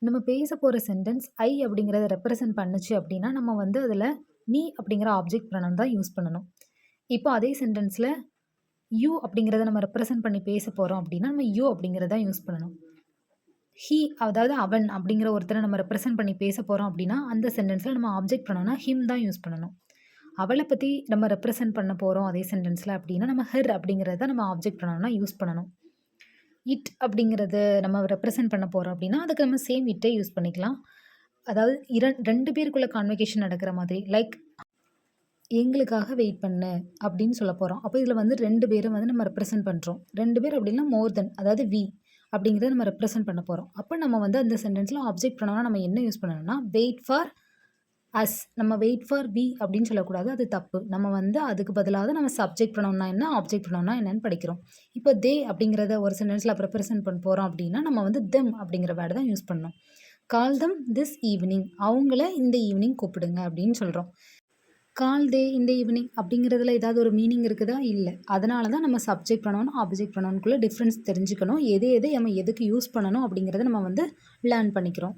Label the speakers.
Speaker 1: நம்ம பேச போற சென்டென்ஸ் ஐ அப்படிங்கிறத ரெப்ரசன்ட் பண்ணுச்சு அப்படின்னா, நம்ம வந்து அதில மீ அப்படிங்கிற ஆப்ஜெக்ட் ப்ரொனவுன் தான் யூஸ் பண்ணணும். இப்போ அதே சென்டென்ஸ்ல யூ அப்படிங்கிறத நம்ம ரெப்ரசன்ட் பண்ணி பேச போறோம் அப்படின்னா, நம்ம யூ அப்படிங்கிறத தான் யூஸ் பண்ணணும். ஹி அதாவது அவன் அப்படிங்கிற ஒருத்தர நம்ம ரெப்ரசன்ட் பண்ணி பேச போறோம் அப்படின்னா, அந்த சென்டென்ஸ்ல நம்ம ஆப்ஜெக்ட் ப்ரொனவுனா ஹிம் தான் யூஸ் பண்ணணும். அவள பத்தி நம்ம ரெப்ரசன்ட் பண்ண போறோம் அதே சென்டென்ஸ்ல அப்படின்னா, நம்ம ஹெர் அப்படிங்கிறத நம்ம ஆப்ஜெக்ட் ப்ரொனவுனா யூஸ் பண்ணணும். இட் அப்படிங்கிறது நம்ம ரெப்ரசன்ட் பண்ண போறோம் அப்படின்னா, அதுக்கு நம்ம சேம் இட்டே யூஸ் பண்ணிக்கலாம். அதாவது 2 பேருக்குள்ள கான்வர்சேஷன் நடக்கிற மாதிரி. லைக் எங்களுக்காக வெயிட் பண்ணு அப்படின்னு சொல்ல போறோம். அப்ப இதுல வந்து 2 பேர வந்து நம்ம ரெப்ரசன்ட் பண்றோம். 2 பேர் அப்படின்னா மோர் தென் அதாவது வி அப்படிங்கிறத நம்ம ரெப்ரசன்ட் பண்ண போறோம். அப்ப நம்ம வந்து அந்த சென்டென்ஸ்ல ஆப்ஜெக்ட் ப்ரொனவுனா நம்ம என்ன யூஸ் பண்ணணும்னா, வெயிட் ஃபார் அஸ். நம்ம வெயிட் ஃபார் வி அப்படின்னு சொல்லக்கூடாது. அது தப்பு. நம்ம வந்து அதுக்கு பதிலாக நம்ம சப்ஜெக்ட் ப்ரொனவுன்னா என்ன, ஆப்ஜெக்ட் ப்ரொனவுன்னா என்னன்னு படிக்கிறோம். இப்போ தே அப்படிங்கிறத ஒரு சென்டென்ஸ்ல ரெப்ரசன்ட் பண்ண போறோம் அப்படின்னா, நம்ம வந்து தெம் அப்படிங்கிற வேர்ட் தான் யூஸ் பண்ணணும். கால் தெம் திஸ் ஈவினிங். அவங்கள இந்த ஈவினிங் கூப்பிடுங்க அப்படின்னு சொல்றோம். கால் தே இந்த ஈவினிங் அப்படிங்கிறதுல ஏதாவது ஒரு மீனிங் இருக்குதா? இல்ல. அதனால தான் நம்ம சப்ஜெக்ட் ப்ரொனவுன், ஆப்ஜெக்ட் ப்ரொனவுன்குள்ள டிஃபரன்ஸ் தெரிஞ்சுக்கணும். எது எது நம்ம எதுக்கு யூஸ் பண்ணணும் அப்படிங்கிறத நம்ம வந்து லேர்ன் பண்ணிக்கிறோம்.